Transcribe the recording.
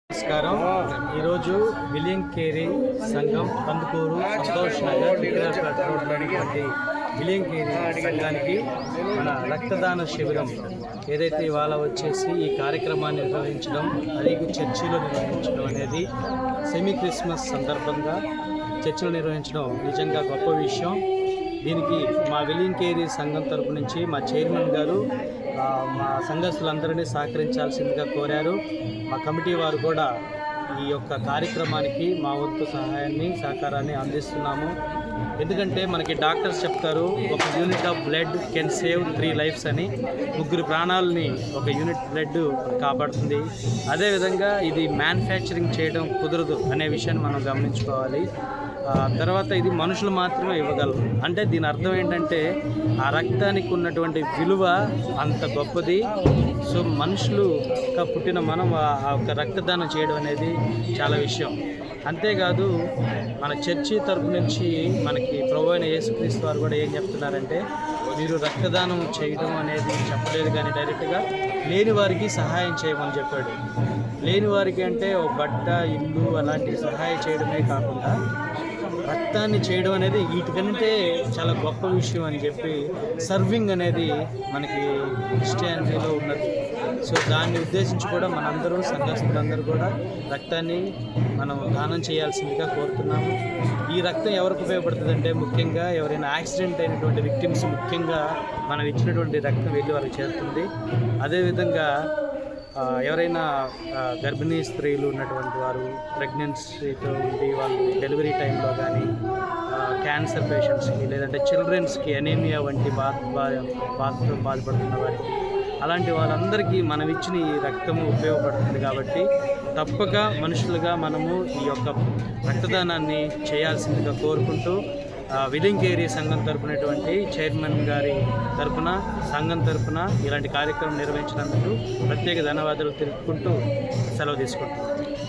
నమస్కారం. ఈరోజు William Carey సంఘం కందుకూరు సంతోష్ నగర్ రోడ్లోని విలియం కేరీ సంఘానికి మన రక్తదాన శిబిరం ఏదైతే ఇవాళ వచ్చేసి ఈ కార్యక్రమాన్ని నిర్వహించడం, అది చర్చిలో నిర్వహించడం అనేది సెమీ క్రిస్మస్ సందర్భంగా చర్చిలో నిర్వహించడం నిజంగా గొప్ప విషయం. దీనికి మా విలియం కేరీ సంఘం తరపు నుంచి మా చైర్మన్ గారు మా సంఘస్థులందరినీ సహకరించాల్సిందిగా కోరారు. మా కమిటీ వారు కూడా ఈ యొక్క కార్యక్రమానికి మా వంతు సహకారాన్ని అందిస్తున్నాము. ఎందుకంటే మనకి డాక్టర్స్ చెప్తారు, ఒక unit of blood can save 3 lives అని. 3 ప్రాణాలని ఒక యూనిట్ బ్లడ్ కాపాడుతుంది. అదేవిధంగా ఇది మ్యానుఫ్యాక్చరింగ్ చేయడం కుదరదు అనే విషయాన్ని మనం గమనించుకోవాలి. తర్వాత ఇది మనుషులు మాత్రమే ఇవ్వగలరు. అంటే దీని అర్థం ఏంటంటే ఆ రక్తానికి ఉన్నటువంటి విలువ అంత గొప్పది. సో మనుషులుగా పుట్టిన మనం ఆ ఒక రక్తదానం చేయడం అనేది చాలా విషయం. అంతేకాదు మన చర్చి తరపు నుంచి మనకి ప్రభు అయిన యేసుక్రీస్తు వారు కూడా ఏం చెప్తున్నారంటే, మీరు రక్తదానం చేయడం అనేది చెప్పలేదు కానీ డైరెక్ట్గా లేని వారికి సహాయం చేయమని చెప్పాడు. లేని వారికి అంటే ఒక బట్ట, ఇల్లు అలాంటి సహాయం చేయడమే కాకుండా రక్తాన్ని చేయడం అనేది వీటికంటే చాలా గొప్ప విషయం అని చెప్పి సర్వింగ్ అనేది మనకి క్రిస్టియానిటీలో ఉన్నది. సో దాన్ని ఉద్దేశించి కూడా మనందరూ సంఘస్థులందరూ కూడా రక్తాన్ని మనం దానం చేయాల్సిందిగా కోరుతున్నాము. ఈ రక్తం ఎవరికి ఉపయోగపడుతుందంటే ముఖ్యంగా ఎవరైనా యాక్సిడెంట్ అయినటువంటి విక్టిమ్స్ ముఖ్యంగా మనం ఇచ్చినటువంటి రక్తం వెళ్ళి వారికి చేరుతుంది. అదేవిధంగా ఎవరైనా గర్భిణీ స్త్రీలు ఉన్నటువంటి వారు, ప్రెగ్నెన్సీతో ఉండి వాళ్ళు డెలివరీ టైంలో కానీ, క్యాన్సర్ పేషెంట్స్కి, లేదంటే చిల్డ్రన్స్కి అనీమియా వంటి బాధతో బాధపడుతున్న వారికి, అలాంటి వాళ్ళందరికీ మనం ఇచ్చిన ఈ రక్తము ఉపయోగపడుతుంది. కాబట్టి తప్పక మనుషులుగా మనము ఈ యొక్క రక్తదానాన్ని చేయాల్సిందిగా కోరుకుంటూ విలియం కేరీ సంఘం తరపునటువంటి చైర్మన్ గారి తరపున, సంఘం తరపున ఇలాంటి కార్యక్రమం నిర్వహించినందుకు ప్రత్యేక ధన్యవాదాలు తెలుపుకుంటూ సెలవు తీసుకుంటున్నాను.